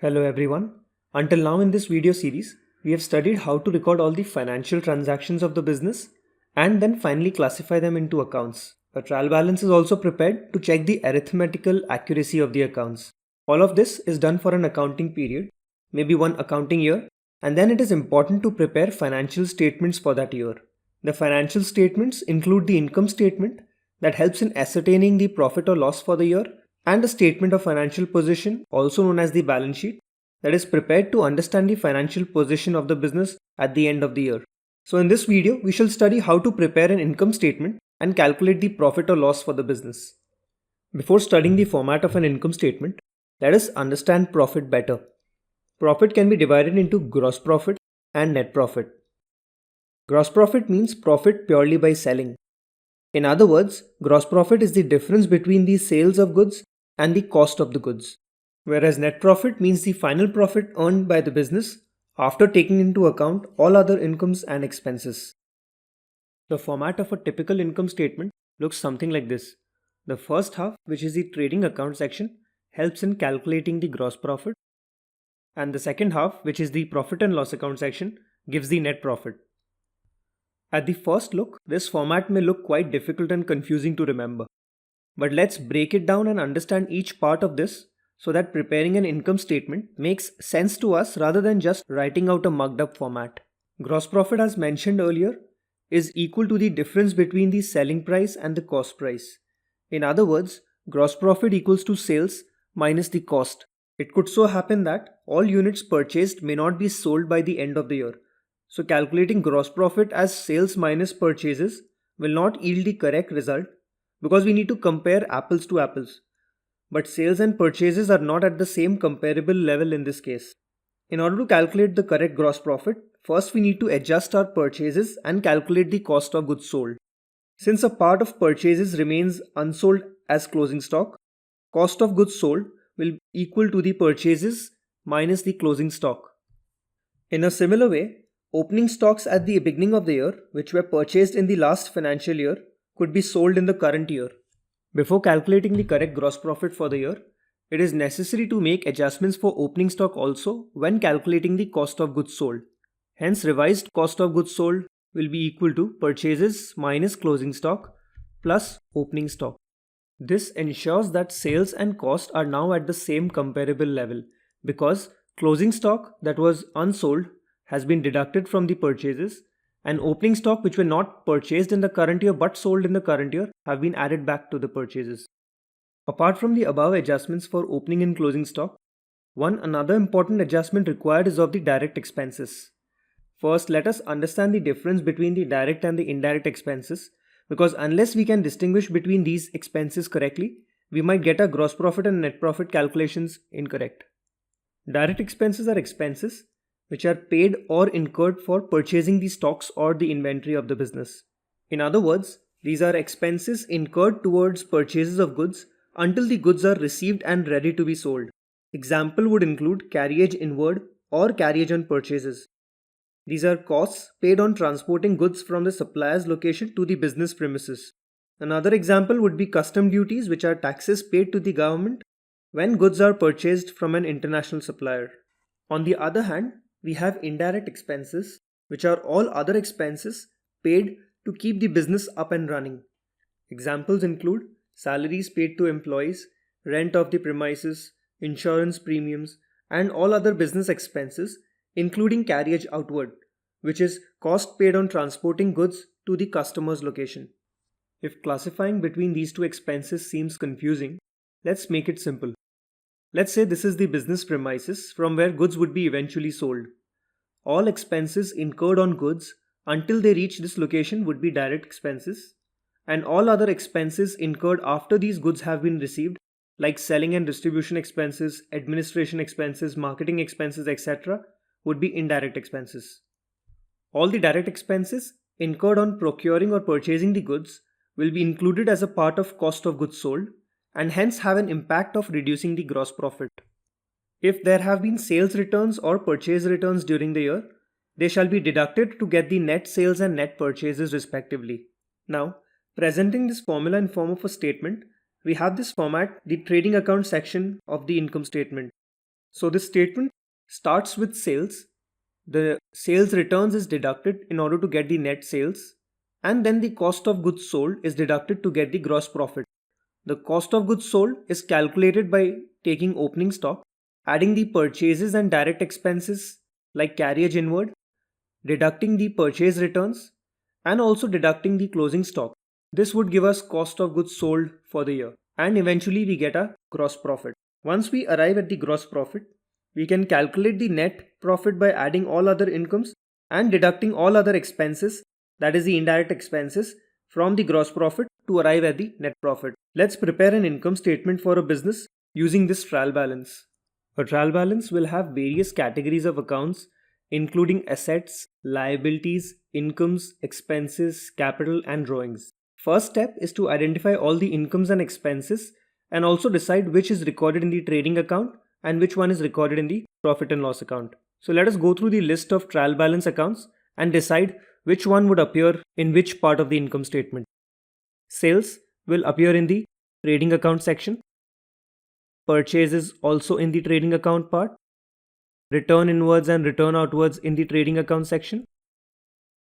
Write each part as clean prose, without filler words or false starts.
Hello everyone. Until now in this video series, we have studied how to record all the financial transactions of the business and then finally classify them into accounts. A trial balance is also prepared to check the arithmetical accuracy of the accounts. All of this is done for an accounting period, maybe one accounting year, and then it is important to prepare financial statements for that year. The financial statements include the income statement that helps in ascertaining the profit or loss for the year and a statement of financial position, also known as the balance sheet, that is prepared to understand the financial position of the business at the end of the year. So in this video, we shall study how to prepare an income statement and calculate the profit or loss for the business. Before studying the format of an income statement, let us understand profit better. Profit can be divided into gross profit and net profit. Gross profit means profit purely by selling. In other words, gross profit is the difference between the sales of goods and the cost of the goods, whereas net profit means the final profit earned by the business after taking into account all other incomes and expenses. The format of a typical income statement looks something like this. The first half, which is the trading account section, helps in calculating the gross profit, and the second half, which is the profit and loss account section, gives the net profit. At the first look, this format may look quite difficult and confusing to remember. But let's break it down and understand each part of this so that preparing an income statement makes sense to us rather than just writing out a mugged up format. Gross profit, as mentioned earlier, is equal to the difference between the selling price and the cost price. In other words, gross profit equals to sales minus the cost. It could so happen that all units purchased may not be sold by the end of the year. So calculating gross profit as sales minus purchases will not yield the correct result because we need to compare apples to apples. But sales and purchases are not at the same comparable level in this case. In order to calculate the correct gross profit, first we need to adjust our purchases and calculate the cost of goods sold. Since a part of purchases remains unsold as closing stock, cost of goods sold will be equal to the purchases minus the closing stock. In a similar way, opening stocks at the beginning of the year, which were purchased in the last financial year, could be sold in the current year. Before calculating the correct gross profit for the year, it is necessary to make adjustments for opening stock also when calculating the cost of goods sold. Hence, revised cost of goods sold will be equal to purchases minus closing stock plus opening stock. This ensures that sales and cost are now at the same comparable level because closing stock that was unsold has been deducted from the purchases and opening stock which were not purchased in the current year but sold in the current year have been added back to the purchases. Apart from the above adjustments for opening and closing stock, another important adjustment required is of the direct expenses. First, let us understand the difference between the direct and the indirect expenses because unless we can distinguish between these expenses correctly, we might get our gross profit and net profit calculations incorrect. Direct expenses are expenses which are paid or incurred for purchasing the stocks or the inventory of the business. In other words, these are expenses incurred towards purchases of goods until the goods are received and ready to be sold. Example would include carriage inward or carriage on purchases. These are costs paid on transporting goods from the supplier's location to the business premises. Another example would be custom duties, which are taxes paid to the government when goods are purchased from an international supplier. On the other hand, we have indirect expenses, which are all other expenses paid to keep the business up and running. Examples include salaries paid to employees, rent of the premises, insurance premiums, and all other business expenses, including carriage outward, which is cost paid on transporting goods to the customer's location. If classifying between these two expenses seems confusing, let's make it simple. Let's say this is the business premises from where goods would be eventually sold. All expenses incurred on goods until they reach this location would be direct expenses, and all other expenses incurred after these goods have been received, like selling and distribution expenses, administration expenses, marketing expenses, etc., would be indirect expenses. All the direct expenses incurred on procuring or purchasing the goods will be included as a part of cost of goods sold and hence have an impact of reducing the gross profit. If there have been sales returns or purchase returns during the year, they shall be deducted to get the net sales and net purchases respectively. Now, presenting this formula in form of a statement, we have this format, the trading account section of the income statement. So this statement starts with sales. The sales returns is deducted in order to get the net sales, and then the cost of goods sold is deducted to get the gross profit. The cost of goods sold is calculated by taking opening stock, adding the purchases and direct expenses like carriage inward, deducting the purchase returns, and also deducting the closing stock. This would give us cost of goods sold for the year, and eventually we get a gross profit. Once we arrive at the gross profit, we can calculate the net profit by adding all other incomes and deducting all other expenses, that is the indirect expenses, from the gross profit to arrive at the net profit. Let's prepare an income statement for a business using this trial balance. A trial balance will have various categories of accounts including assets, liabilities, incomes, expenses, capital, and drawings. First step is to identify all the incomes and expenses and also decide which is recorded in the trading account and which one is recorded in the profit and loss account. So let us go through the list of trial balance accounts and decide which one would appear in which part of the income statement. Sales will appear in the trading account section. Purchases also in the trading account part. Return inwards and return outwards in the trading account section.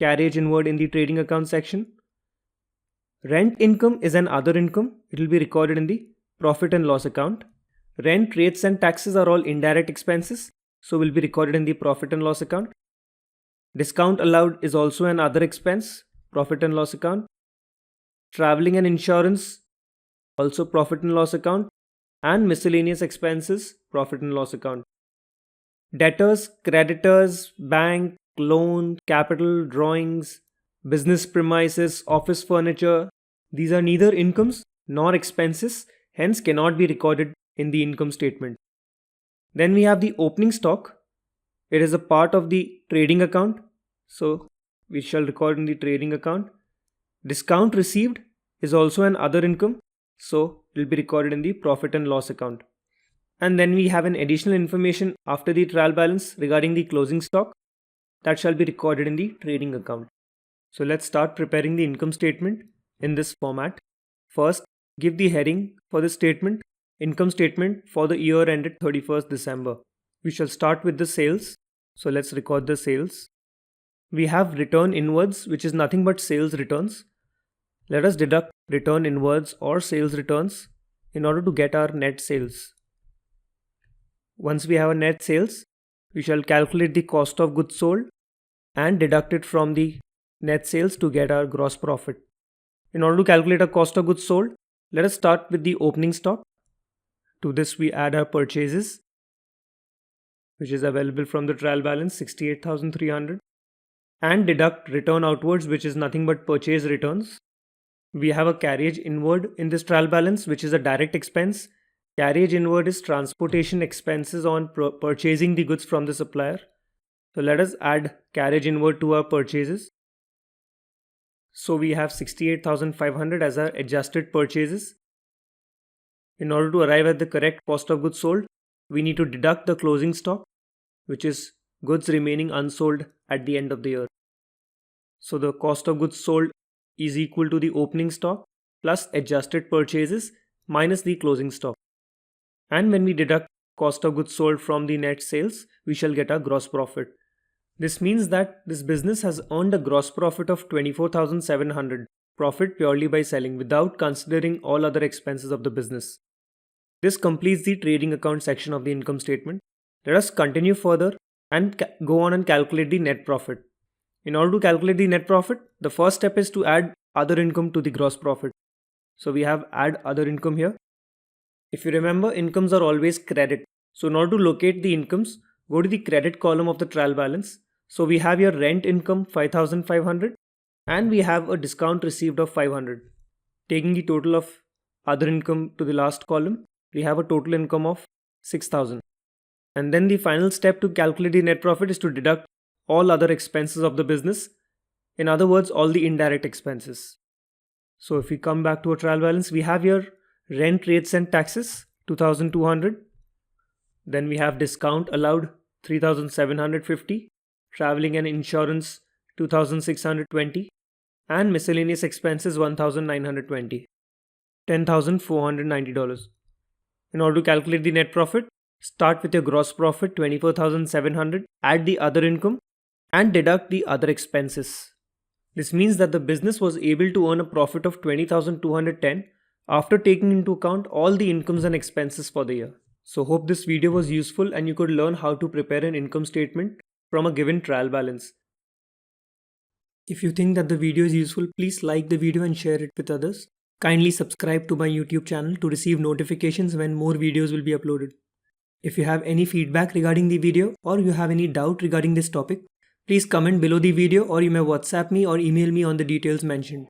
Carriage inward in the trading account section. Rent income is an other income. It will be recorded in the profit and loss account. Rent, rates and taxes are all indirect expenses, so will be recorded in the profit and loss account. Discount allowed is also an other expense, profit and loss account. Traveling and insurance, also profit and loss account. And miscellaneous expenses, profit and loss account. Debtors, creditors, bank, loan, capital, drawings, business premises, office furniture, these are neither incomes nor expenses, hence cannot be recorded in the income statement. Then we have the opening stock. It is a part of the trading account, so we shall record in the trading account. Discount received is also an other income, so it will be recorded in the profit and loss account. And then we have an additional information after the trial balance regarding the closing stock that shall be recorded in the trading account. So let's start preparing the income statement in this format. First, give the heading for the statement, income statement for the year ended 31st December. We shall start with the sales. So let's record the sales. We have return inwards, which is nothing but sales returns. Let us deduct return inwards or sales returns in order to get our net sales. Once we have a net sales, we shall calculate the cost of goods sold and deduct it from the net sales to get our gross profit. In order to calculate our cost of goods sold, let us start with the opening stock. To this we add our purchases, which is available from the trial balance 68,300, and deduct return outwards, which is nothing but purchase returns. We have a carriage inward in this trial balance, which is a direct expense. Carriage inward is transportation expenses on purchasing the goods from the supplier. So let us add carriage inward to our purchases. So we have 68,500 as our adjusted purchases. In order to arrive at the correct cost of goods sold, we need to deduct the closing stock, which is goods remaining unsold at the end of the year. So the cost of goods sold is equal to the opening stock plus adjusted purchases minus the closing stock. And when we deduct cost of goods sold from the net sales, we shall get a gross profit. This means that this business has earned a gross profit of 24,700 profit purely by selling without considering all other expenses of the business. This completes the trading account section of the income statement. Let us continue further and go on and calculate the net profit. In order to calculate the net profit, the first step is to add other income to the gross profit. So we have add other income here. If you remember, incomes are always credit. So in order to locate the incomes, go to the credit column of the trial balance. So we have your rent income 5,500 and we have a discount received of 500. Taking the total of other income to the last column, we have a total income of 6,000. And then the final step to calculate the net profit is to deduct all other expenses of the business. In other words, all the indirect expenses. So if we come back to a trial balance, we have here rent, rates and taxes 2,200. Then we have discount allowed 3,750, traveling and insurance 2,620, and miscellaneous expenses 1,920, $10,490. In order to calculate the net profit, Start with your gross profit 24,700, add the other income and deduct the other expenses. This means that the business was able to earn a profit of 20,210 after taking into account all the incomes and expenses for the year. So hope this video was useful and you could learn how to prepare an income statement from a given trial balance. If you think that the video is useful, please like the video and share it with others. Kindly subscribe to my YouTube channel to receive notifications when more videos will be uploaded. If you have any feedback regarding the video or you have any doubt regarding this topic, please comment below the video or you may WhatsApp me or email me on the details mentioned.